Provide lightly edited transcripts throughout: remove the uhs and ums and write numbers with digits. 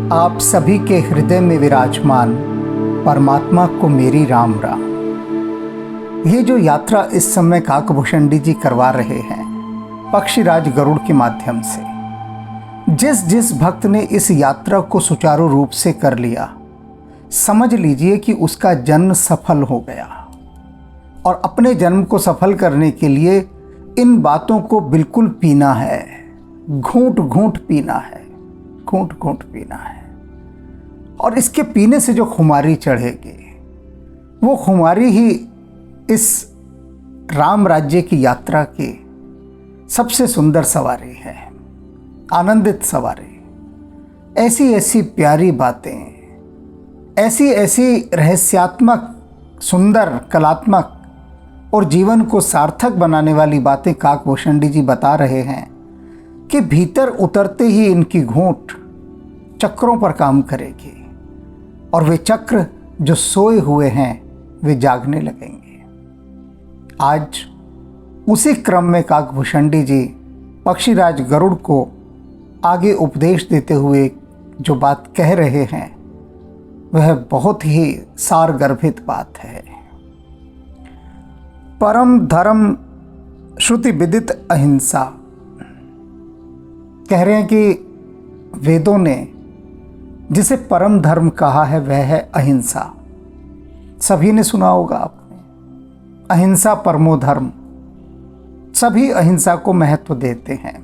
आप सभी के हृदय में विराजमान परमात्मा को मेरी राम राम। ये जो यात्रा इस समय काकभूषण जी करवा रहे हैं पक्षीराज गरुड़ के माध्यम से, जिस जिस भक्त ने इस यात्रा को सुचारू रूप से कर लिया, समझ लीजिए कि उसका जन्म सफल हो गया। और अपने जन्म को सफल करने के लिए इन बातों को बिल्कुल पीना है, घूंट घूंट पीना है, घूंट घूंट पीना है। और इसके पीने से जो खुमारी चढ़ेगी, वो खुमारी ही इस राम राज्य की यात्रा की सबसे सुंदर सवारी है, आनंदित सवारी। ऐसी ऐसी प्यारी बातें, ऐसी ऐसी रहस्यात्मक, सुंदर, कलात्मक और जीवन को सार्थक बनाने वाली बातें काकभूषण जी बता रहे हैं कि भीतर उतरते ही इनकी घूंट चक्रों पर काम करेगी और वे चक्र जो सोए हुए हैं वे जागने लगेंगे। आज उसी क्रम में काकभूषण जी पक्षीराज गरुड़ को आगे उपदेश देते हुए जो बात कह रहे हैं वह बहुत ही सारगर्भित बात है। परम धर्म श्रुति विदित अहिंसा। कह रहे हैं कि वेदों ने जिसे परम धर्म कहा है वह है अहिंसा। सभी ने सुना होगा आपने, अहिंसा परमो धर्म। सभी अहिंसा को महत्व देते हैं।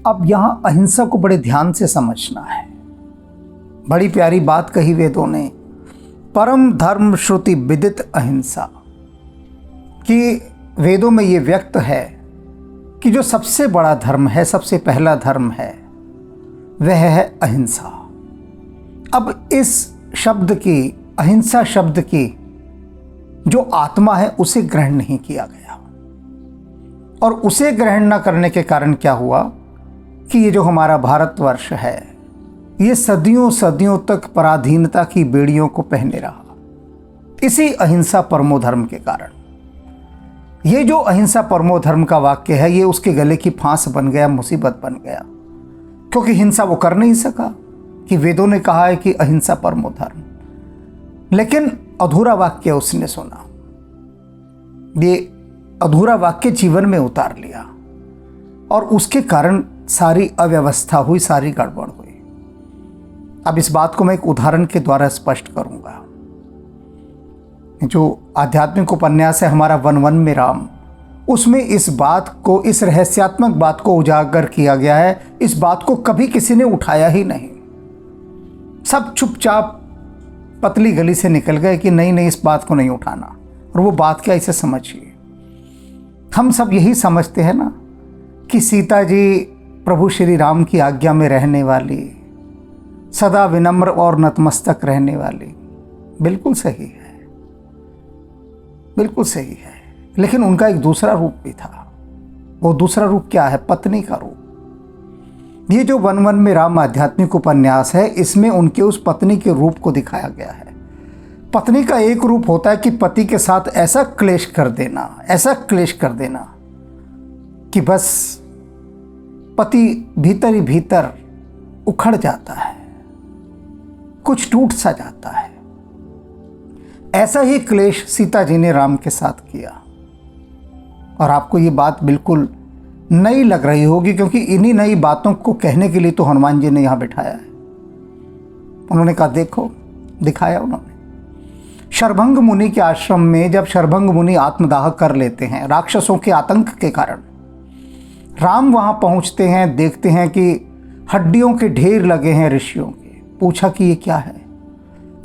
अब यहां अहिंसा को बड़े ध्यान से समझना है। बड़ी प्यारी बात कही वेदों ने, परम धर्म श्रुति विदित अहिंसा, कि वेदों में ये व्यक्त है कि जो सबसे बड़ा धर्म है, सबसे पहला धर्म है, वह है अहिंसा। अब इस शब्द की, अहिंसा शब्द की जो आत्मा है उसे ग्रहण नहीं किया गया। और उसे ग्रहण न करने के कारण क्या हुआ कि ये जो हमारा भारतवर्ष है ये सदियों सदियों तक पराधीनता की बेड़ियों को पहने रहा, इसी अहिंसा परमो धर्म के कारण। ये जो अहिंसा परमो धर्म का वाक्य है ये उसके गले की फांस बन गया, मुसीबत बन गया, क्योंकि हिंसा वो कर नहीं सका कि वेदों ने कहा है कि अहिंसा परमो धर्म। लेकिन अधूरा वाक्य उसने सुना, ये अधूरा वाक्य जीवन में उतार लिया और उसके कारण सारी अव्यवस्था हुई, सारी गड़बड़ हुई। अब इस बात को मैं एक उदाहरण के द्वारा स्पष्ट करूंगा। जो आध्यात्मिक उपन्यास है हमारा वन वन में राम, उसमें इस बात को, इस रहस्यात्मक बात को उजागर किया गया है। इस बात को कभी किसी ने उठाया ही नहीं, सब चुपचाप पतली गली से निकल गए कि नहीं नहीं इस बात को नहीं उठाना। और वो बात क्या, इसे समझिए। हम सब यही समझते हैं ना कि सीता जी प्रभु श्री राम की आज्ञा में रहने वाली, सदा विनम्र और नतमस्तक रहने वाली, बिल्कुल सही है, बिल्कुल सही है। लेकिन उनका एक दूसरा रूप भी था। वो दूसरा रूप क्या है? पत्नी का रूप। ये जो वन वन में राम आध्यात्मिक उपन्यास है, इसमें उनके उस पत्नी के रूप को दिखाया गया है। पत्नी का एक रूप होता है कि पति के साथ ऐसा क्लेश कर देना, ऐसा क्लेश कर देना कि बस पति भीतर ही भीतर उखड़ जाता है, कुछ टूट सा जाता है। ऐसा ही क्लेश सीता जी ने राम के साथ किया। और आपको ये बात बिल्कुल नई लग रही होगी, क्योंकि इन्हीं नई बातों को कहने के लिए तो हनुमान जी ने यहां बिठाया है। उन्होंने कहा देखो, दिखाया उन्होंने। शरभंग मुनि के आश्रम में जब शरभंग मुनि आत्मदाह कर लेते हैं राक्षसों के आतंक के कारण, राम वहां पहुंचते हैं, देखते हैं कि हड्डियों के ढेर लगे हैं ऋषियों के। पूछा कि ये क्या है?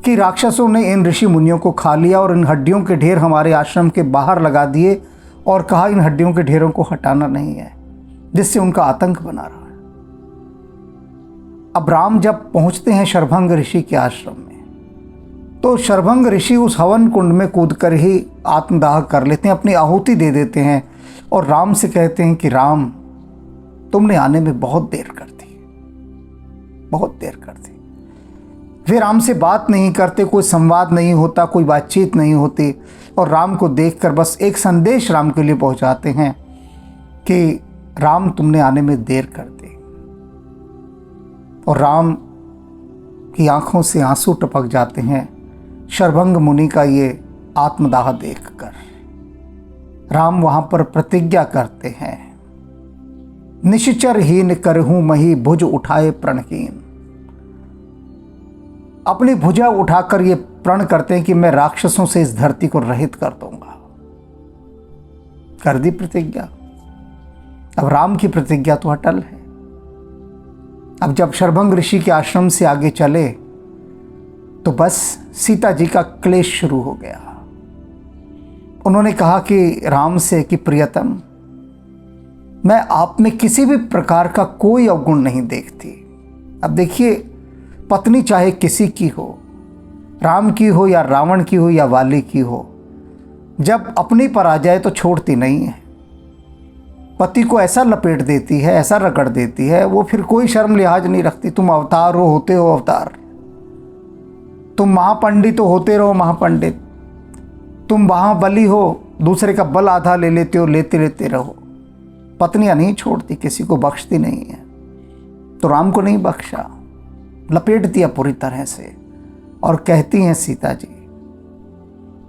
कि राक्षसों ने इन ऋषि मुनियों को खा लिया और इन हड्डियों के ढेर हमारे आश्रम के बाहर लगा दिए और कहा इन हड्डियों के ढेरों को हटाना नहीं है, जिससे उनका आतंक बना रहा है। अब राम जब पहुंचते हैं शरभंग ऋषि के आश्रम में, तो शरभंग ऋषि उस हवन कुंड में कूदकर ही आत्मदाह कर लेते हैं, अपनी आहुति दे देते हैं और राम से कहते हैं कि राम, तुमने आने में बहुत देर कर दी, बहुत देर कर दी। वे राम से बात नहीं करते, कोई संवाद नहीं होता, कोई बातचीत नहीं होती, और राम को देखकर बस एक संदेश राम के लिए पहुंचाते हैं कि राम तुमने आने में देर कर दी। और राम कि आंखों से आंसू टपक जाते हैं शरभंग मुनि का ये आत्मदाह देखकर। राम वहां पर प्रतिज्ञा करते हैं, निश्चरहीन करहूं मही भुज उठाए प्रणहीन। अपनी भुजा उठाकर ये प्रण करते हैं कि मैं राक्षसों से इस धरती को रहित कर दूंगा। कर दी प्रतिज्ञा। अब राम की प्रतिज्ञा तो अटल है। अब जब शरभंग ऋषि के आश्रम से आगे चले तो बस सीता जी का क्लेश शुरू हो गया। उन्होंने कहा कि राम से कि प्रियतम, मैं आप में किसी भी प्रकार का कोई अवगुण नहीं देखती। अब देखिए, पत्नी चाहे किसी की हो, राम की हो या रावण की हो या वाली की हो, जब अपनी पर आ जाए तो छोड़ती नहीं है। पति को ऐसा लपेट देती है, ऐसा रगड़ देती है, वो फिर कोई शर्म लिहाज नहीं रखती। तुम अवतार हो, होते हो अवतार। तुम महापंडित हो, होते रहो महापंडित। तुम महाबली हो, दूसरे का बल आधा ले लेते हो, लेते लेते रहो। पत्नियां नहीं छोड़ती, किसी को बख्शती नहीं है। तो राम को नहीं बख्शा, लपेट दिया पूरी तरह से। और कहती हैं सीता जी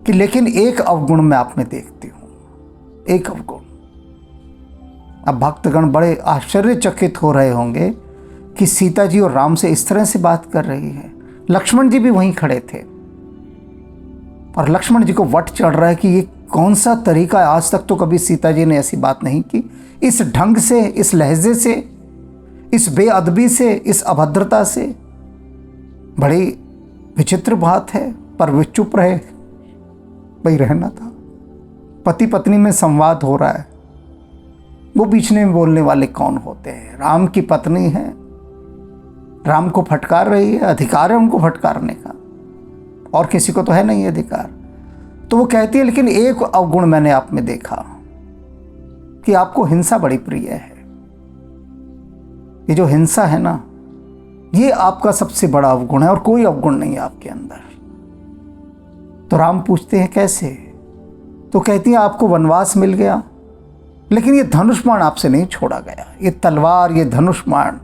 कि लेकिन एक अवगुण मैं आप में देखती हूं, एक अवगुण। अब भक्तगण बड़े आश्चर्यचकित हो रहे होंगे कि सीता जी और राम से इस तरह से बात कर रही है। लक्ष्मण जी भी वहीं खड़े थे और लक्ष्मण जी को वट चढ़ रहा है कि ये कौन सा तरीका है। आज तक तो कभी सीता जी ने ऐसी बात नहीं की, इस ढंग से, इस लहजे से, इस बेअदबी से, इस अभद्रता से। बड़ी विचित्र बात है। पर वे चुप रहे, भाई रहना था। पति पत्नी में संवाद हो रहा है, वो बीच में बोलने वाले कौन होते हैं? राम की पत्नी है, राम को फटकार रही है, अधिकार है उनको फटकारने का, और किसी को तो है नहीं अधिकार। तो वो कहती है लेकिन एक अवगुण मैंने आप में देखा कि आपको हिंसा बड़ी प्रिय है। ये जो हिंसा है ना, ये आपका सबसे बड़ा अवगुण है और कोई अवगुण नहीं है आपके अंदर। तो राम पूछते हैं कैसे? तो कहती है आपको वनवास मिल गया, लेकिन ये धनुष्मान आपसे नहीं छोड़ा गया। ये तलवार, ये धनुष्मान,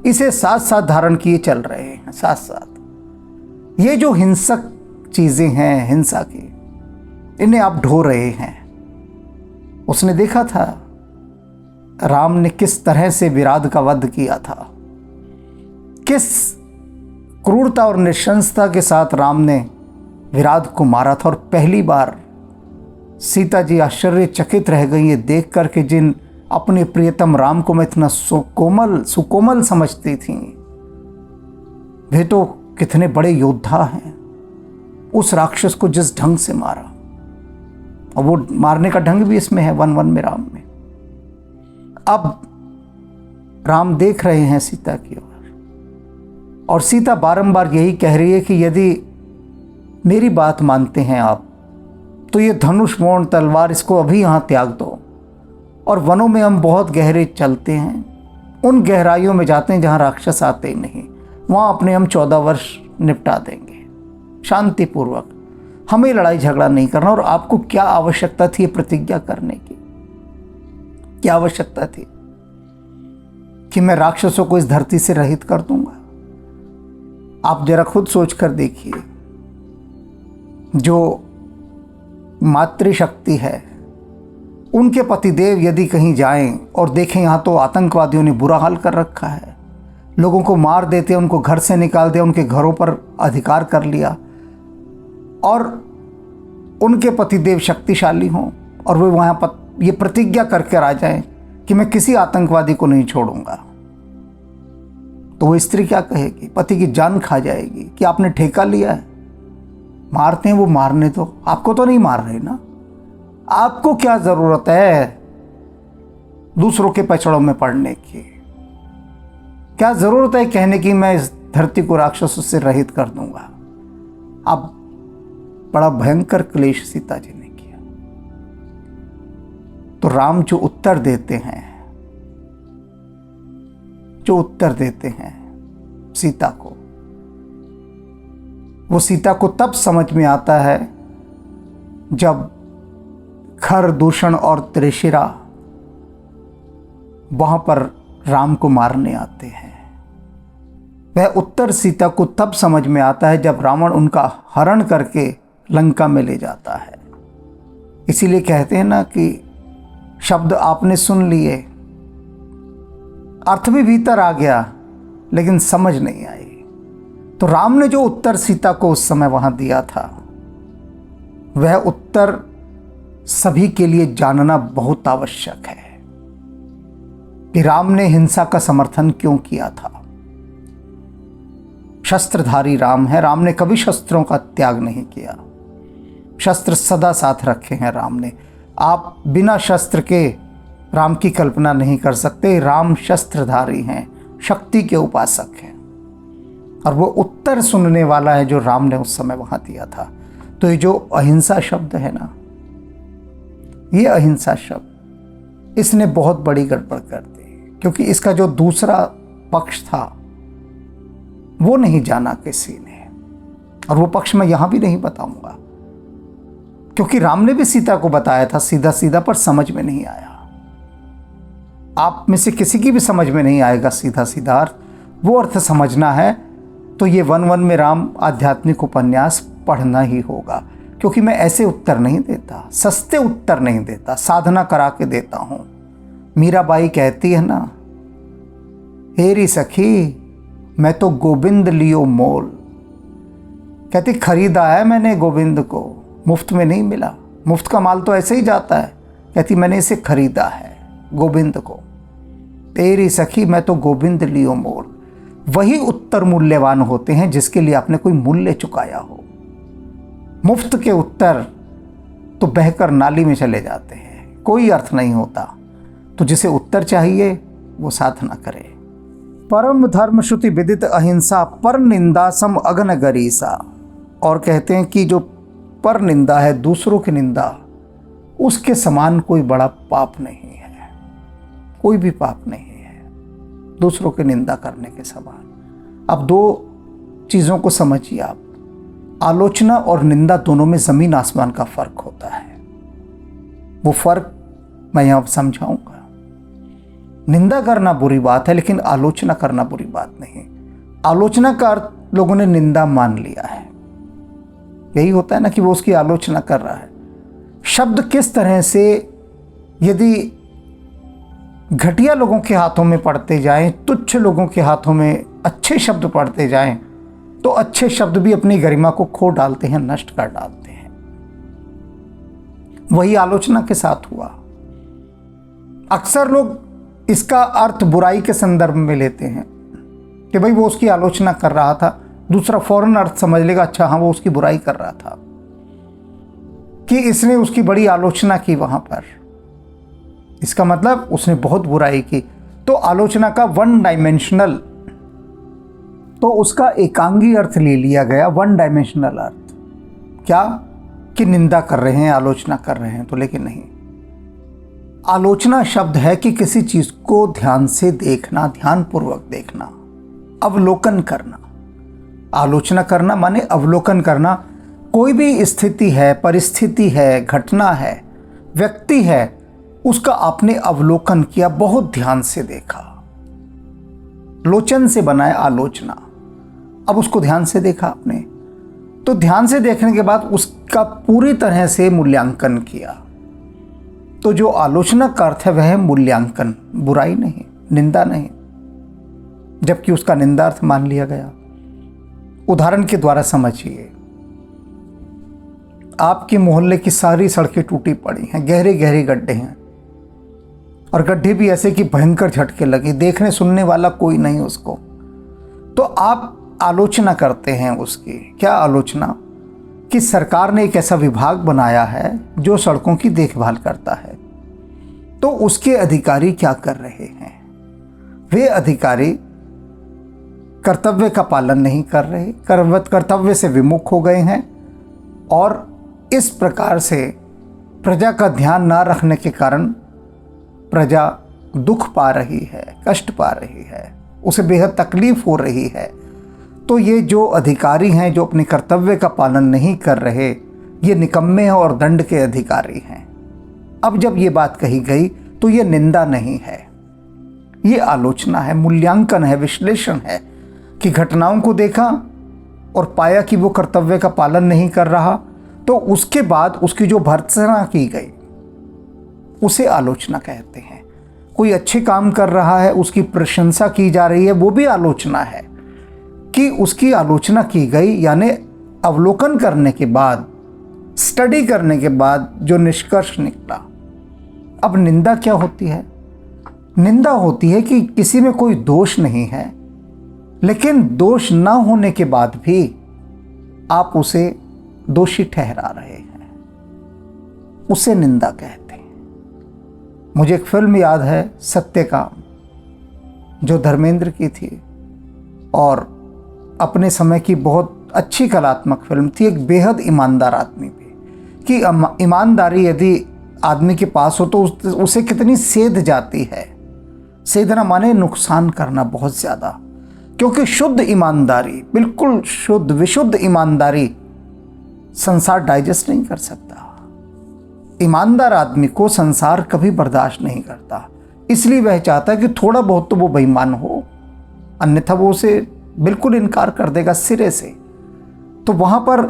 इसे साथ साथ धारण किए चल रहे हैं, साथ साथ। ये जो हिंसक चीजें हैं हिंसा की, इन्हें आप ढो रहे हैं। उसने देखा था राम ने किस तरह से विराट का वध किया था, किस क्रूरता और नृशंसता के साथ राम ने विराट को मारा था। और पहली बार सीता जी आश्चर्यचकित रह गई ये देख कर के जिन अपने प्रियतम राम को मैं इतना सुकोमल समझती थी, वे तो कितने बड़े योद्धा हैं। उस राक्षस को जिस ढंग से मारा, और वो मारने का ढंग भी इसमें है, वन में राम में। अब राम देख रहे हैं सीता की ओर, और सीता बारंबार यही कह रही है कि यदि मेरी बात मानते हैं आप, तो ये धनुष मोड़ तलवार इसको अभी यहाँ त्याग दो, और वनों में हम बहुत गहरे चलते हैं, उन गहराइयों में जाते हैं जहाँ राक्षस आते ही नहीं, वहाँ अपने हम 14 वर्ष निपटा देंगे शांतिपूर्वक। हमें लड़ाई झगड़ा नहीं करना। और आपको क्या आवश्यकता थी प्रतिज्ञा करने की? क्या आवश्यकता थी कि मैं राक्षसों को इस धरती से रहित कर दूंगा? आप जरा खुद सोच कर देखिए, जो मातृशक्ति है, उनके पतिदेव यदि कहीं जाएं और देखें यहाँ तो आतंकवादियों ने बुरा हाल कर रखा है, लोगों को मार देते, उनको घर से निकाल दिया, उनके घरों पर अधिकार कर लिया, और उनके पतिदेव शक्तिशाली हों और वे वहाँ ये प्रतिज्ञा करके आ जाएं कि मैं किसी आतंकवादी को नहीं छोड़ूंगा, तो वो स्त्री क्या कहेगी? पति की जान खा जाएगी कि आपने ठेका लिया है। मारते हैं वो मारने दो, आपको तो नहीं मार रहे ना। आपको क्या जरूरत है दूसरों के पचड़ों में पड़ने की? क्या जरूरत है कहने की मैं इस धरती को राक्षसों से रहित कर दूंगा? अब बड़ा भयंकर क्लेश सीता जी ने किया। तो राम जो उत्तर देते हैं सीता को, वो सीता को तब समझ में आता है जब खर, दूषण और त्रिशिरा वहां पर राम को मारने आते हैं। वह उत्तर सीता को तब समझ में आता है जब रावण उनका हरण करके लंका में ले जाता है। इसीलिए कहते हैं ना कि शब्द आपने सुन लिए, अर्थ भी भीतर आ गया लेकिन समझ नहीं आई। तो राम ने जो उत्तर सीता को उस समय वहां दिया था, वह उत्तर सभी के लिए जानना बहुत आवश्यक है कि राम ने हिंसा का समर्थन क्यों किया था। शस्त्रधारी राम है, राम ने कभी शस्त्रों का त्याग नहीं किया, शस्त्र सदा साथ रखे हैं राम ने। आप बिना शस्त्र के राम की कल्पना नहीं कर सकते। राम शस्त्रधारी हैं, शक्ति के उपासक हैं, और वो उत्तर सुनने वाला है जो राम ने उस समय वहां दिया था। तो ये जो अहिंसा शब्द है ना, ये अहिंसा शब्द, इसने बहुत बड़ी गड़बड़ कर दी, क्योंकि इसका जो दूसरा पक्ष था वो नहीं जाना किसी ने, और वो पक्ष मैं यहां भी नहीं बताऊंगा, क्योंकि राम ने भी सीता को बताया था सीधा सीधा, पर समझ में नहीं आया। आप में से किसी की भी समझ में नहीं आएगा सीधा सीधा अर्थ, वो अर्थ समझना है तो ये वन वन में राम आध्यात्मिक उपन्यास पढ़ना ही होगा, क्योंकि मैं ऐसे उत्तर नहीं देता, सस्ते उत्तर नहीं देता, साधना करा के देता हूं। मीराबाई कहती है ना, हेरी सखी मैं तो गोविंद लियो मोल, कहती खरीदा है मैंने गोविंद को, मुफ्त में नहीं मिला, मुफ्त का माल तो ऐसे ही जाता है, कहती मैंने इसे खरीदा है गोविंद को। तेरी सखी मैं तो गोविंद लियो मोल। वही उत्तर मूल्यवान होते हैं जिसके लिए आपने कोई मूल्य चुकाया हो। मुफ्त के उत्तर तो बहकर नाली में चले जाते हैं, कोई अर्थ नहीं होता। तो जिसे उत्तर चाहिए वो साधना करे। परम धर्म श्रुति विदित अहिंसा पर निंदा सम अगन गरीसा। और कहते हैं कि जो पर निंदा है, दूसरों की निंदा, उसके समान कोई बड़ा पाप नहीं है, कोई भी पाप नहीं है दूसरों की निंदा करने के समान। अब दो चीज़ों को समझिए आप, आलोचना और निंदा दोनों में ज़मीन आसमान का फर्क होता है। वो फर्क मैं यहाँ समझाऊंगा। निंदा करना बुरी बात है, लेकिन आलोचना करना बुरी बात नहीं। आलोचना का अर्थ लोगों ने निंदा मान लिया है, यही होता है ना कि वो उसकी आलोचना कर रहा है। शब्द किस तरह से यदि घटिया लोगों के हाथों में पड़ते जाएं, तुच्छ लोगों के हाथों में अच्छे शब्द पड़ते जाएं, तो अच्छे शब्द भी अपनी गरिमा को खो डालते हैं, नष्ट कर डालते हैं। वही आलोचना के साथ हुआ। अक्सर लोग इसका अर्थ बुराई के संदर्भ में लेते हैं कि भाई वो उसकी आलोचना कर रहा था, दूसरा फौरन अर्थ समझ लेगा, अच्छा हाँ वो उसकी बुराई कर रहा था, कि इसने उसकी बड़ी आलोचना की वहां पर, इसका मतलब उसने बहुत बुराई की। तो आलोचना का वन डायमेंशनल, तो उसका एकांगी अर्थ ले लिया गया, वन डायमेंशनल अर्थ, क्या कि निंदा कर रहे हैं, आलोचना कर रहे हैं। तो लेकिन नहीं, आलोचना शब्द है कि किसी चीज को ध्यान से देखना, ध्यानपूर्वक देखना, अवलोकन करना। आलोचना करना माने अवलोकन करना। कोई भी स्थिति है, परिस्थिति है, घटना है, व्यक्ति है, उसका आपने अवलोकन किया, बहुत ध्यान से देखा, लोचन से बनाए आलोचना। अब उसको ध्यान से देखा आपने, तो ध्यान से देखने के बाद उसका पूरी तरह से मूल्यांकन किया। तो जो आलोचना का अर्थ है वह है मूल्यांकन, बुराई नहीं, निंदा नहीं, जबकि उसका निंदार्थ मान लिया गया। उदाहरण के द्वारा समझिए, आपके मोहल्ले की सारी सड़कें टूटी पड़ी हैं, गहरे गहरे गड्ढे हैं, और गड्ढे भी ऐसे कि भयंकर झटके लगे, देखने सुनने वाला कोई नहीं उसको। तो आप आलोचना करते हैं उसकी। क्या आलोचना? कि सरकार ने एक ऐसा विभाग बनाया है जो सड़कों की देखभाल करता है, तो उसके अधिकारी क्या कर रहे हैं? वे अधिकारी कर्तव्य का पालन नहीं कर रहे, कर्तव्य से विमुख हो गए हैं, और इस प्रकार से प्रजा का ध्यान ना रखने के कारण प्रजा दुख पा रही है, कष्ट पा रही है, उसे बेहद तकलीफ हो रही है। तो ये जो अधिकारी हैं जो अपने कर्तव्य का पालन नहीं कर रहे, ये निकम्मे हैं और दंड के अधिकारी हैं। अब जब ये बात कही गई तो ये निंदा नहीं है, ये आलोचना है, मूल्यांकन है, विश्लेषण है की घटनाओं को देखा और पाया कि वो कर्तव्य का पालन नहीं कर रहा, तो उसके बाद उसकी जो भर्त्सना की गई उसे आलोचना कहते हैं। कोई अच्छे काम कर रहा है, उसकी प्रशंसा की जा रही है, वो भी आलोचना है। कि उसकी आलोचना की गई यानी अवलोकन करने के बाद, स्टडी करने के बाद जो निष्कर्ष निकला। अब निंदा क्या होती है? निंदा होती है कि किसी में कोई दोष नहीं है, लेकिन दोष ना होने के बाद भी आप उसे दोषी ठहरा रहे हैं, उसे निंदा कहते हैं। मुझे एक फिल्म याद है, सत्यकाम, जो धर्मेंद्र की थी और अपने समय की बहुत अच्छी कलात्मक फिल्म थी। एक बेहद ईमानदार आदमी पे कि ईमानदारी यदि आदमी के पास हो तो उसे कितनी सेध जाती है। सेधना माने नुकसान करना बहुत ज़्यादा, क्योंकि शुद्ध ईमानदारी, बिल्कुल शुद्ध विशुद्ध ईमानदारी संसार डाइजेस्ट नहीं कर सकता। ईमानदार आदमी को संसार कभी बर्दाश्त नहीं करता, इसलिए वह चाहता है कि थोड़ा बहुत तो वो बेईमान हो, अन्यथा वो उसे बिल्कुल इनकार कर देगा सिरे से। तो वहाँ पर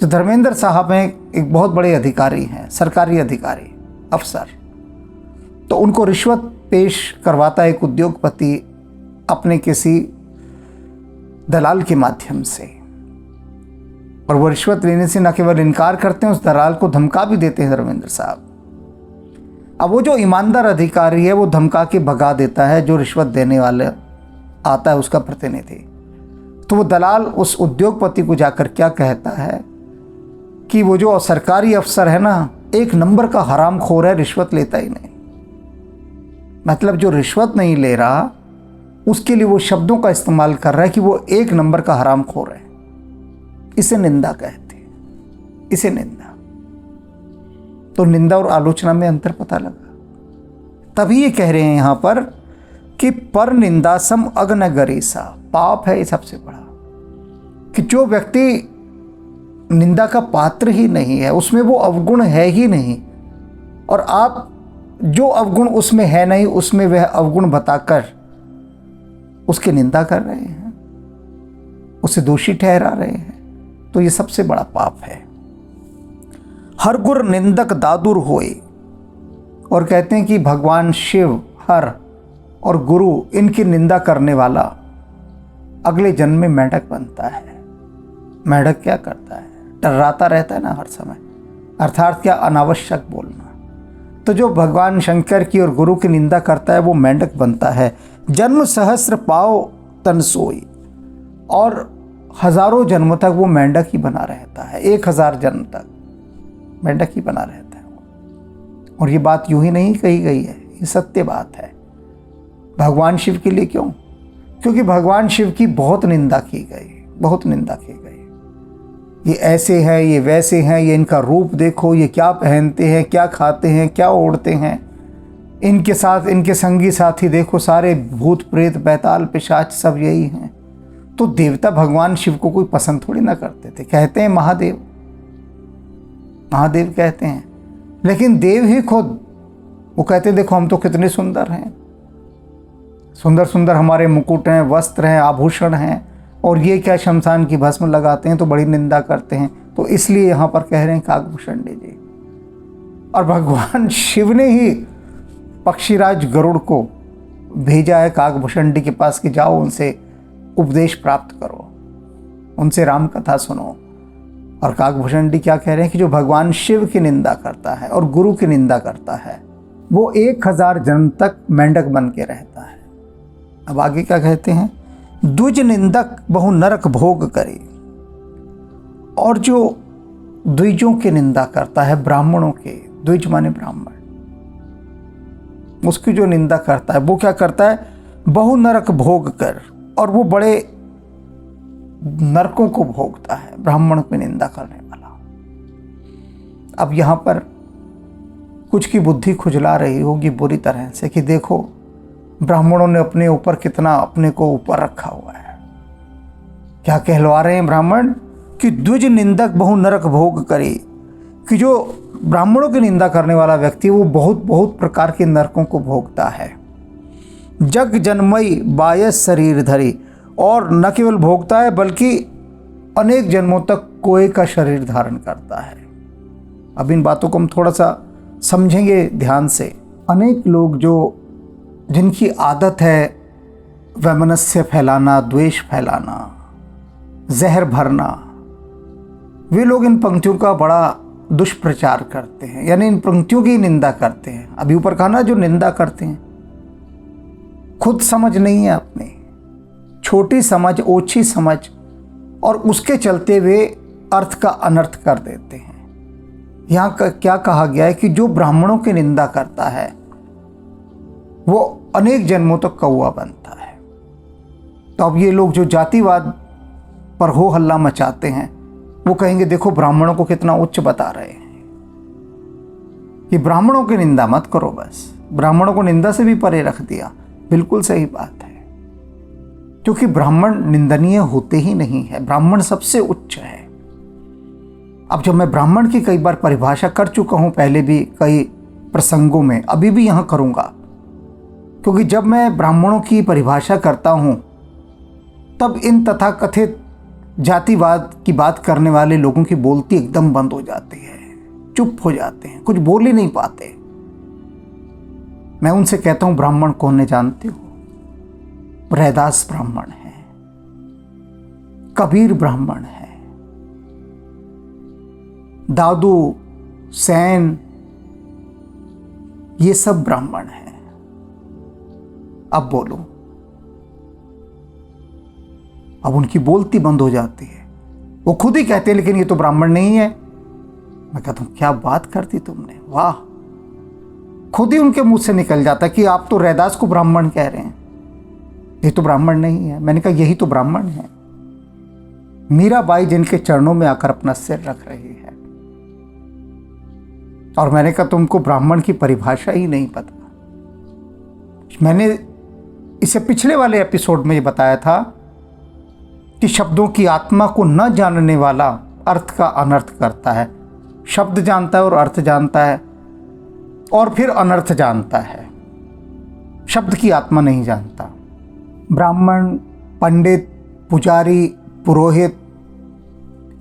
जो धर्मेंद्र साहब हैं, एक बहुत बड़े अधिकारी हैं, सरकारी अधिकारी, अफसर, तो उनको रिश्वत पेश करवाता है एक उद्योगपति अपने किसी दलाल के माध्यम से, और वो रिश्वत लेने से न केवल इनकार करते हैं, उस दलाल को धमका भी देते हैं धर्मेंद्र साहब। अब वो जो ईमानदार अधिकारी है वो धमका के भगा देता है जो रिश्वत देने वाले आता है, उसका प्रतिनिधि। तो वो दलाल उस उद्योगपति को जाकर क्या कहता है कि वो जो सरकारी अफसर है ना, एक नंबर का हरामखोर है, रिश्वत लेता ही नहीं। मतलब जो रिश्वत नहीं ले रहा उसके लिए वो शब्दों का इस्तेमाल कर रहा है कि वो एक नंबर का हरामखोर है। इसे निंदा कहते हैं, इसे निंदा। तो निंदा और आलोचना में अंतर पता लगा। तभी ये कह रहे हैं यहां पर कि पर निंदा सम अग्न गरेसा, पाप है ये सबसे बड़ा, कि जो व्यक्ति निंदा का पात्र ही नहीं है, उसमें वो अवगुण है ही नहीं, और आप जो अवगुण उसमें है नहीं उसमें वह अवगुण बताकर उसकी निंदा कर रहे हैं, उसे दोषी ठहरा रहे हैं, तो ये सबसे बड़ा पाप है। हर गुर निंदक दादुर होए, और कहते हैं कि भगवान शिव, हर और गुरु, इनकी निंदा करने वाला अगले जन्म में मेंढक बनता है। मेंढक क्या करता है? टर्राता रहता है ना हर समय, अर्थात क्या, अनावश्यक बोलना। तो जो भगवान शंकर की और गुरु की निंदा करता है वो मेंढक बनता है। जन्म सहस्र पाओ तन सोई, और हजारों जन्म तक वो मेंढक ही बना रहता है, 1000 जन्म तक मेंढक ही बना रहता है। और ये बात यूं ही नहीं कही गई है, ये सत्य बात है। भगवान शिव के लिए क्यों? क्योंकि भगवान शिव की बहुत निंदा की गई, बहुत निंदा की गई। ये ऐसे हैं, ये वैसे हैं, ये इनका रूप देखो, ये क्या पहनते हैं, क्या खाते हैं, क्या ओढ़ते हैं, इनके साथ इनके संगी साथी देखो, सारे भूत प्रेत बैताल पिशाच सब यही हैं। तो देवता भगवान शिव को कोई पसंद थोड़ी ना करते थे। कहते हैं महादेव, महादेव कहते हैं, लेकिन देव ही खुद वो कहते हैं देखो हम तो कितने सुंदर हैं, सुंदर सुंदर हमारे मुकुट हैं, वस्त्र हैं, आभूषण हैं, और ये क्या शमशान की भस्म लगाते हैं, तो बड़ी निंदा करते हैं। तो इसलिए यहाँ पर कह रहे हैं काकभूषणी जी। और भगवान शिव ने ही पक्षीराज गरुड़ को भेजा है काकभूषणी के पास कि जाओ उनसे उपदेश प्राप्त करो, उनसे राम कथा सुनो। और काकभूषणी क्या कह रहे हैं कि जो भगवान शिव की निंदा करता है और गुरु की निंदा करता है वो 1000 जन्म तक मेंढक बन के रहता है। अब आगे क्या कहते हैं? द्विज निंदक बहु नरक भोग करे, और जो द्विजों की निंदा करता है, ब्राह्मणों के, द्विज माने ब्राह्मण, उसकी जो निंदा करता है वो क्या करता है? बहु नरक भोग कर, और वो बड़े नरकों को भोगता है, ब्राह्मण की निंदा करने वाला। अब यहां पर कुछ की बुद्धि खुजला रही होगी बुरी तरह से कि देखो ब्राह्मणों ने अपने ऊपर कितना अपने को ऊपर रखा हुआ है। क्या कहलवा रहे हैं ब्राह्मण? कि द्विज निंदक बहु नरक भोग करे, कि जो ब्राह्मणों की निंदा करने वाला व्यक्ति वो बहुत बहुत प्रकार के नरकों को भोगता है। जग जन्मई बायस शरीर धरी, और न केवल भोगता है बल्कि अनेक जन्मों तक कोए का शरीर धारण करता है। अब इन बातों को हम थोड़ा सा समझेंगे ध्यान से। अनेक लोग जिनकी आदत है वैमनस्य फैलाना, द्वेष फैलाना, जहर भरना, वे लोग इन पंक्तियों का बड़ा दुष्प्रचार करते हैं, यानी इन पंक्तियों की निंदा करते हैं। अभी ऊपर कहा ना, जो निंदा करते हैं, खुद समझ नहीं है अपनी, छोटी समझ, ओछी समझ, और उसके चलते वे अर्थ का अनर्थ कर देते हैं। यहाँ क्या कहा गया है कि जो ब्राह्मणों की निंदा करता है वो अनेक जन्मों तक कौवा बनता है। तो अब ये लोग जो जातिवाद पर हो हल्ला मचाते हैं, वो कहेंगे देखो ब्राह्मणों को कितना उच्च बता रहे हैं, कि ब्राह्मणों की निंदा मत करो, बस ब्राह्मणों को निंदा से भी परे रख दिया। बिल्कुल सही बात है, क्योंकि ब्राह्मण निंदनीय होते ही नहीं है, ब्राह्मण सबसे उच्च है। अब जब मैं ब्राह्मण की कई बार परिभाषा कर चुका हूं, पहले भी कई प्रसंगों में, अभी भी यहां करूंगा, क्योंकि जब मैं ब्राह्मणों की परिभाषा करता हूं तब इन तथाकथित जातिवाद की बात करने वाले लोगों की बोलती एकदम बंद हो जाती है, चुप हो जाते हैं, कुछ बोल ही नहीं पाते। मैं उनसे कहता हूं ब्राह्मण कौन है जानते हो? रैदास ब्राह्मण है, कबीर ब्राह्मण है, दादू, सैन, ये सब ब्राह्मण हैं। अब बोलो, अब उनकी बोलती बंद हो जाती है, वो खुद ही कहते हैं लेकिन ये तो ब्राह्मण नहीं है। मैं कहता हूं क्या बात करती तुमने, वाह। खुद ही उनके मुंह से निकल जाता कि आप तो रैदास को ब्राह्मण कह रहे हैं, ये तो ब्राह्मण नहीं है। मैंने कहा यही तो ब्राह्मण है। मीराबाई जिनके चरणों में आकर अपना सिर रख रही है, और मैंने कहा तुमको ब्राह्मण की परिभाषा ही नहीं पता। मैंने इसे पिछले वाले एपिसोड में ये बताया था कि शब्दों की आत्मा को न जानने वाला अर्थ का अनर्थ करता है। शब्द जानता है और अर्थ जानता है और फिर अनर्थ जानता है, शब्द की आत्मा नहीं जानता। ब्राह्मण, पंडित, पुजारी, पुरोहित,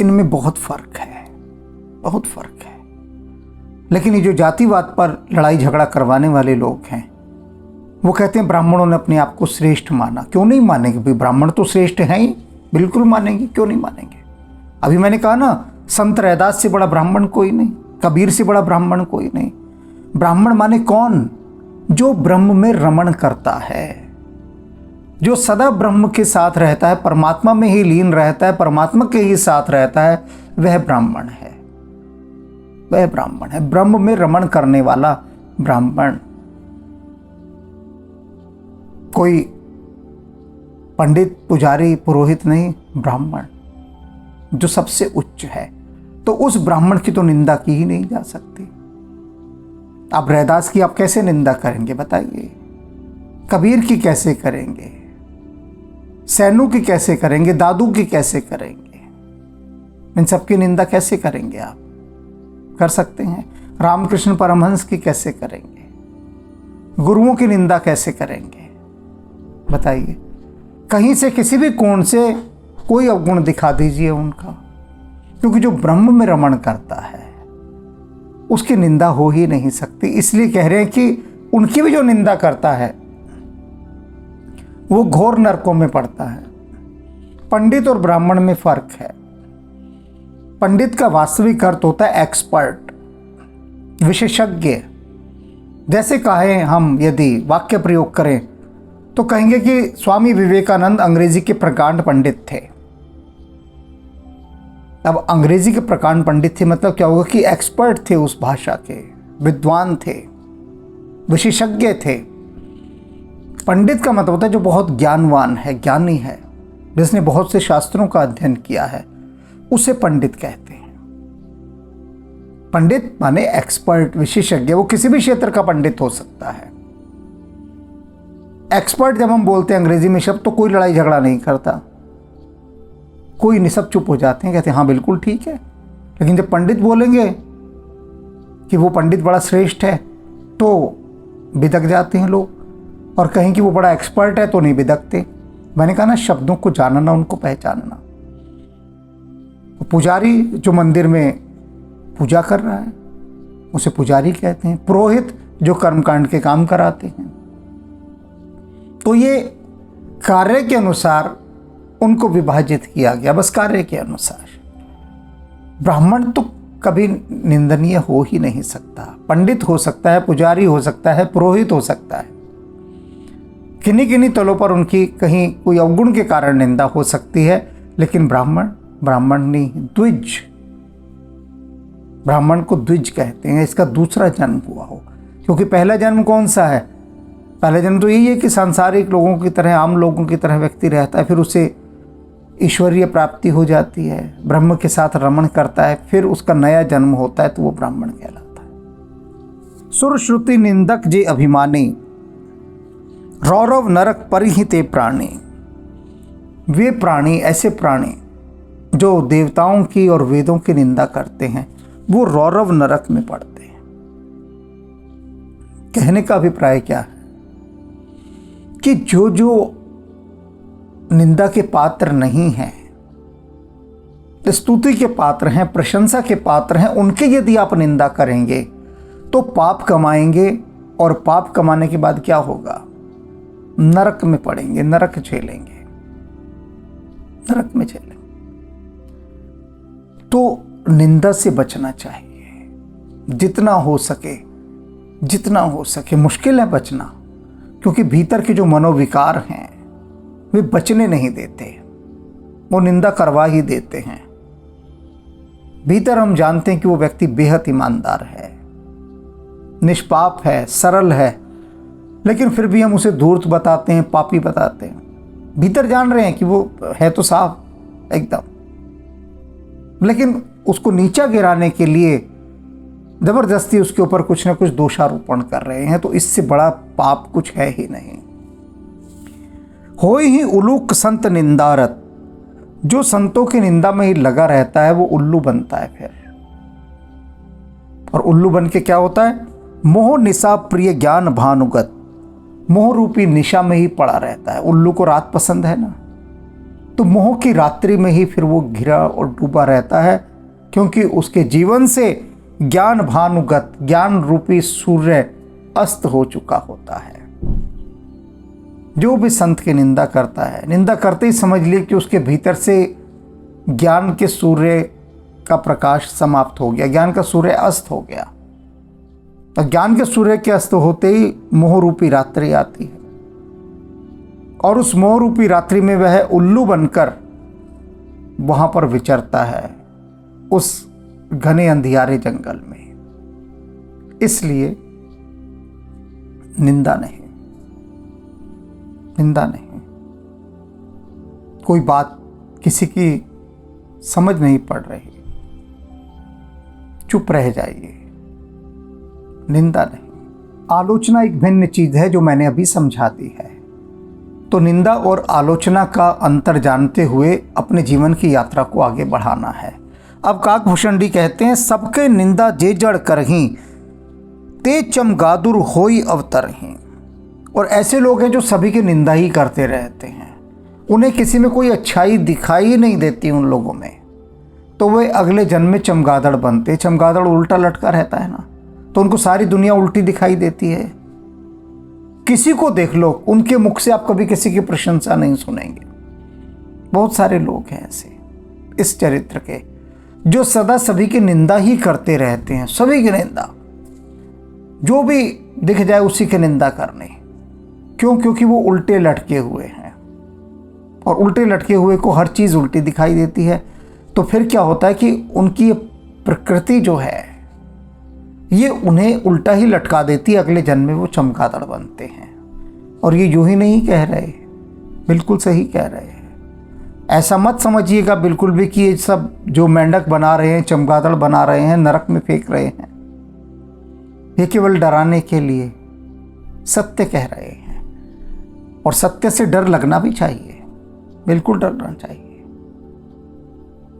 इनमें बहुत फर्क है, बहुत फर्क है। लेकिन ये जो जातिवाद पर लड़ाई झगड़ा करवाने वाले लोग हैं, वो कहते हैं ब्राह्मणों ने अपने आप को श्रेष्ठ माना। क्यों नहीं मानेंगे भाई, ब्राह्मण तो श्रेष्ठ हैं ही, बिल्कुल मानेंगे, क्यों नहीं मानेंगे। अभी मैंने कहा ना, संत रैदास से बड़ा ब्राह्मण कोई नहीं, कबीर से बड़ा ब्राह्मण कोई नहीं। ब्राह्मण माने कौन? जो ब्रह्म में रमण करता है, जो सदा ब्रह्म के साथ रहता है, परमात्मा में ही लीन रहता है, परमात्मा के ही साथ रहता है, वह ब्राह्मण है, वह ब्राह्मण है। ब्रह्म में रमण करने वाला ब्राह्मण। कोई पंडित, पुजारी, पुरोहित नहीं, ब्राह्मण जो सबसे उच्च है। तो उस ब्राह्मण की तो निंदा की ही नहीं जा सकती। आप रैदास की आप कैसे निंदा करेंगे बताइए? कबीर की कैसे करेंगे? सैनू की कैसे करेंगे? दादू की कैसे करेंगे? इन सबकी निंदा कैसे करेंगे? आप कर सकते हैं? रामकृष्ण परमहंस की कैसे करेंगे? गुरुओं की निंदा कैसे करेंगे बताइए? कहीं से, किसी भी कोण से कोई अवगुण दिखा दीजिए उनका, क्योंकि जो ब्रह्म में रमण करता है उसकी निंदा हो ही नहीं सकती। इसलिए कह रहे हैं कि उनकी भी जो निंदा करता है वो घोर नरकों में पड़ता है। पंडित और ब्राह्मण में फर्क है। पंडित का वास्तविक अर्थ होता है एक्सपर्ट, विशेषज्ञ। जैसे कहें हम, यदि वाक्य प्रयोग करें तो कहेंगे कि स्वामी विवेकानंद अंग्रेजी के प्रकांड पंडित थे। अब अंग्रेजी के प्रकांड पंडित थे मतलब क्या होगा कि एक्सपर्ट थे, उस भाषा के विद्वान थे, विशेषज्ञ थे। पंडित का मतलब होता है जो बहुत ज्ञानवान है, ज्ञानी है, जिसने बहुत से शास्त्रों का अध्ययन किया है, उसे पंडित कहते हैं। पंडित माने एक्सपर्ट, विशेषज्ञ। वो किसी भी क्षेत्र का पंडित हो सकता है। एक्सपर्ट जब हम बोलते हैं अंग्रेजी में शब्द, तो कोई लड़ाई झगड़ा नहीं करता, कोई नहीं, सब चुप हो जाते हैं, कहते हैं हाँ बिल्कुल ठीक है। लेकिन जब पंडित बोलेंगे कि वो पंडित बड़ा श्रेष्ठ है तो बिदक जाते हैं लोग, और कहें कि वो बड़ा एक्सपर्ट है तो नहीं बिदकते। मैंने कहा ना, शब्दों को जानना, उनको पहचानना। तो पुजारी जो मंदिर में पूजा कर रहा है उसे पुजारी कहते हैं, पुरोहित जो कर्मकांड के काम कराते हैं। तो ये कार्य के अनुसार उनको विभाजित किया गया, बस कार्य के अनुसार। ब्राह्मण तो कभी निंदनीय हो ही नहीं सकता। पंडित हो सकता है, पुजारी हो सकता है, पुरोहित हो सकता है, किन्हीं किन्हीं तलों पर उनकी कहीं कोई अवगुण के कारण निंदा हो सकती है, लेकिन ब्राह्मण नहीं, द्विज, ब्राह्मण को द्विज कहते हैं। इसका दूसरा जन्म हुआ हो, क्योंकि पहला जन्म कौन सा है? पहला जन्म तो यही है कि सांसारिक लोगों की तरह, आम लोगों की तरह व्यक्ति रहता है, फिर उसे ईश्वरीय प्राप्ति हो जाती है, ब्रह्म के साथ रमण करता है, फिर उसका नया जन्म होता है, तो वो ब्राह्मण कहलाता है। सुर श्रुति निंदक जे अभिमानी, रौरव नरक परिहिते प्राणी। वे प्राणी, ऐसे प्राणी जो देवताओं की और वेदों की निंदा करते हैं, वो रौरव नरक में पड़ते हैं। कहने का अभिप्राय क्या है कि जो निंदा के पात्र नहीं हैं, स्तुति के पात्र हैं, प्रशंसा के पात्र हैं, उनके यदि आप निंदा करेंगे तो पाप कमाएंगे, और पाप कमाने के बाद क्या होगा? नरक में पड़ेंगे, नरक झेलेंगे, नरक में झेलेंगे। तो निंदा से बचना चाहिए, जितना हो सके। मुश्किल है बचना, क्योंकि भीतर के जो मनोविकार हैं वे बचने नहीं देते, वो निंदा करवा ही देते हैं। भीतर हम जानते हैं कि वो व्यक्ति बेहद ईमानदार है, निष्पाप है, सरल है, लेकिन फिर भी हम उसे धूर्त बताते हैं, पापी बताते हैं। भीतर जान रहे हैं कि वो है तो साफ एकदम, लेकिन उसको नीचा गिराने के लिए जबरदस्ती उसके ऊपर कुछ ना कुछ दोषारोपण कर रहे हैं। तो इससे बड़ा पाप कुछ है ही नहीं। होय ही उलूक संत निंदारत, जो संतों की निंदा में ही लगा रहता है वो उल्लू बनता है फिर। और उल्लू बन के क्या होता है? मोह निशा प्रिय ज्ञान भानुगत, मोह रूपी निशा में ही पड़ा रहता है। उल्लू को रात पसंद है ना, तो मोह की रात्रि में ही फिर वो घिरा और डूबा रहता है, क्योंकि उसके जीवन से ज्ञान भानुगत, ज्ञान रूपी सूर्य अस्त हो चुका होता है। जो भी संत की निंदा करता है, निंदा करते ही समझ लिए कि उसके भीतर से ज्ञान के सूर्य का प्रकाश समाप्त हो गया, ज्ञान का सूर्य अस्त हो गया। तो ज्ञान के सूर्य के अस्त होते ही मोह रूपी रात्रि आती है, और उस मोह रूपी रात्रि में वह उल्लू बनकर वहां पर विचरता है, उस घने अंधियारे जंगल में। इसलिए निंदा नहीं। कोई बात किसी की समझ नहीं पड़ रही, चुप रह जाइए, निंदा नहीं। आलोचना एक भिन्न चीज है, जो मैंने अभी समझा दी है। तो निंदा और आलोचना का अंतर जानते हुए अपने जीवन की यात्रा को आगे बढ़ाना है। अब काकभूषण जी कहते हैं, सबके निंदा जे जड़ करहीं, ते चमगादुर होई अवतरहीं। और ऐसे लोग हैं जो सभी की निंदा ही करते रहते हैं, उन्हें किसी में कोई अच्छाई दिखाई नहीं देती उन लोगों में, तो वे अगले जन्म में चमगादड़ बनते। चमगादड़ उल्टा लटका रहता है ना, तो उनको सारी दुनिया उल्टी दिखाई देती है। किसी को देख लो, उनके मुख से आप कभी किसी की प्रशंसा नहीं सुनेंगे। बहुत सारे लोग हैं ऐसे इस चरित्र के, जो सदा सभी की निंदा ही करते रहते हैं, सभी की निंदा, जो भी दिख जाए उसी की निंदा करनी। क्यों? क्योंकि वो उल्टे लटके हुए हैं, और उल्टे लटके हुए को हर चीज़ उल्टी दिखाई देती है। तो फिर क्या होता है कि उनकी प्रकृति जो है ये उन्हें उल्टा ही लटका देती है, अगले जन्म में वो चमगादड़ बनते हैं। और ये यूं ही नहीं कह रहे, बिल्कुल सही कह रहे हैं। ऐसा मत समझिएगा बिल्कुल भी कि ये सब जो मेंढक बना रहे हैं, चमगादड़ बना रहे हैं, नरक में फेंक रहे हैं, ये केवल डराने के लिए सत्य कह रहे हैं। और सत्य से डर लगना भी चाहिए, बिल्कुल डरना चाहिए।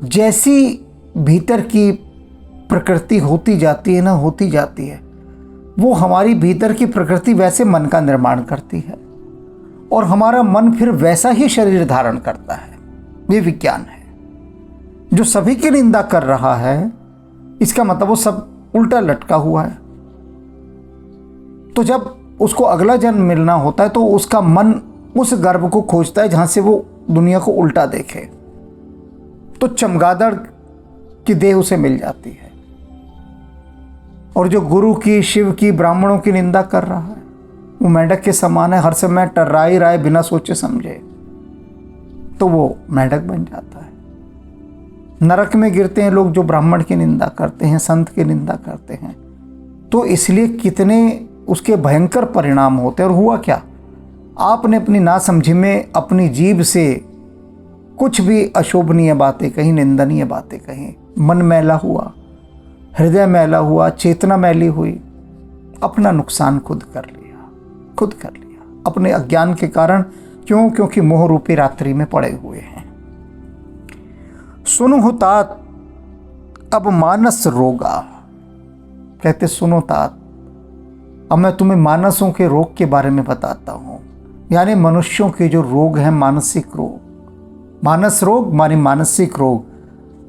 जैसी भीतर की प्रकृति होती जाती है, वो हमारी भीतर की प्रकृति वैसे मन का निर्माण करती है। और हमारा मन फिर वैसा ही शरीर धारण करता है। ये विज्ञान है। जो सभी की निंदा कर रहा है, इसका मतलब वो सब उल्टा लटका हुआ है। तो जब उसको अगला जन्म मिलना होता है तो उसका मन उस गर्भ को खोजता है जहां से वो दुनिया को उल्टा देखे। तो चमगादड़ की देह उसे मिल जाती है। और जो गुरु की, शिव की, ब्राह्मणों की निंदा कर रहा है, वो मेंढक के समान है, हर समय टर्रा ही रहा है बिना सोचे समझे, तो वो मेंढक बन जाता है। नरक में गिरते हैं लोग जो ब्राह्मण की निंदा करते हैं, संत की निंदा करते हैं। तो इसलिए कितने उसके भयंकर परिणाम होते हैं। और हुआ क्या, आपने अपनी नासमझी में अपनी जीभ से कुछ भी अशोभनीय बातें कही, निंदनीय बातें कही, मन मैला हुआ, हृदय मैला हुआ, चेतना मैली हुई, अपना नुकसान खुद कर लिया अपने अज्ञान के कारण। क्यों? क्योंकि मोह रूपी रात्रि में पड़े हुए हैं। सुनो हो तात अब मानस रोगा, कहते सुनो तात, अब मैं तुम्हें मानसों के रोग के बारे में बताता हूं। यानी मनुष्यों के जो रोग हैं, मानसिक रोग। मानस रोग माने मानसिक रोग।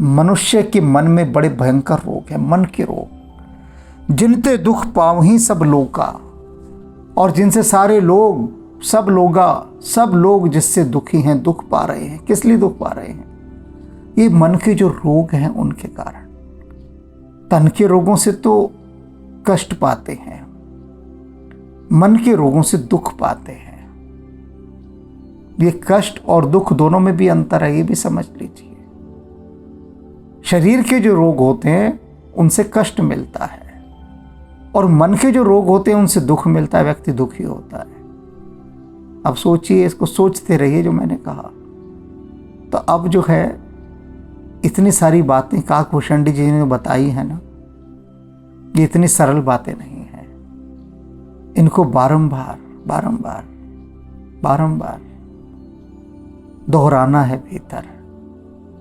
मनुष्य के मन में बड़े भयंकर रोग है, मन के रोग। जिनते दुख पावहीं सब लोका, और जिनसे सारे लोग, सब लोग जिससे दुखी हैं, दुख पा रहे हैं। किस लिए दुख पा रहे हैं? ये मन के जो रोग हैं उनके कारण। तन के रोगों से तो कष्ट पाते हैं, मन के रोगों से दुख पाते हैं। ये कष्ट और दुख दोनों में भी अंतर है, ये भी समझ लीजिए। शरीर के जो रोग होते हैं उनसे कष्ट मिलता है, और मन के जो रोग होते हैं उनसे दुख मिलता है, व्यक्ति दुखी होता है। अब सोचिए, इसको सोचते रहिए जो मैंने कहा। तो अब जो है इतनी सारी बातें काकभूषण जी ने बताई है ना, ये इतनी सरल बातें नहीं है। इनको बारंबार दोहराना है भीतर।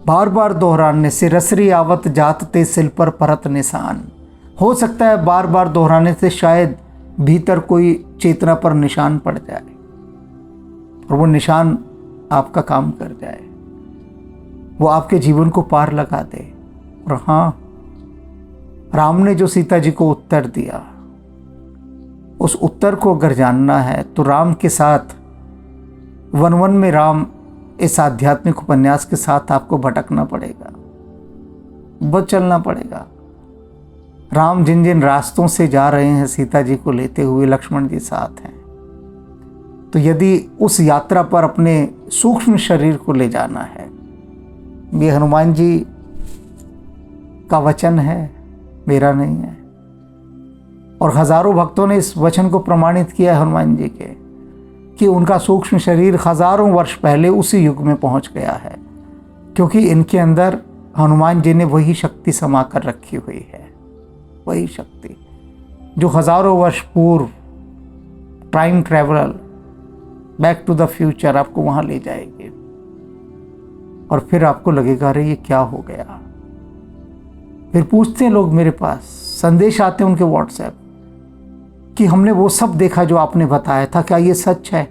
बार बार दोहराने से रसरी आवत जात ते सिल पर परत निशान। हो सकता है बार बार दोहराने से शायद भीतर कोई चेतना पर निशान पड़ जाए, और वो निशान आपका काम कर जाए, वो आपके जीवन को पार लगा दे। और हाँ, राम ने जो सीता जी को उत्तर दिया, उस उत्तर को अगर जानना है तो राम के साथ वन वन में राम इस आध्यात्मिक उपन्यास के साथ आपको भटकना पड़ेगा, बहुत चलना पड़ेगा। राम जिन जिन रास्तों से जा रहे हैं सीता जी को लेते हुए, लक्ष्मण जी साथ हैं। तो यदि उस यात्रा पर अपने सूक्ष्म शरीर को ले जाना है, ये हनुमान जी का वचन है, मेरा नहीं है। और हजारों भक्तों ने इस वचन को प्रमाणित किया है हनुमान जी के, कि उनका सूक्ष्म शरीर हजारों वर्ष पहले उसी युग में पहुंच गया है, क्योंकि इनके अंदर हनुमान जी ने वही शक्ति समा कर रखी हुई है। वही शक्ति जो हजारों वर्ष पूर्व time traveller, back to the future, आपको वहां ले जाएगी। और फिर आपको लगेगा अरे ये क्या हो गया। फिर पूछते हैं लोग मेरे पास, संदेश आते हैं उनके व्हाट्सएप कि हमने वो सब देखा जो आपने बताया था, क्या ये सच है?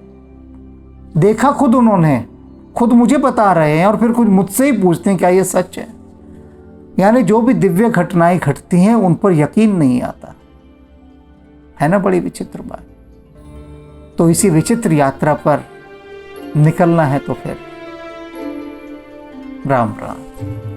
देखा खुद उन्होंने, खुद मुझे बता रहे हैं, और फिर कुछ मुझसे ही पूछते हैं क्या ये सच है। यानी जो भी दिव्य घटनाएं घटती हैं उन पर यकीन नहीं आता है ना। बड़ी विचित्र बात। तो इसी विचित्र यात्रा पर निकलना है तो फिर राम राम।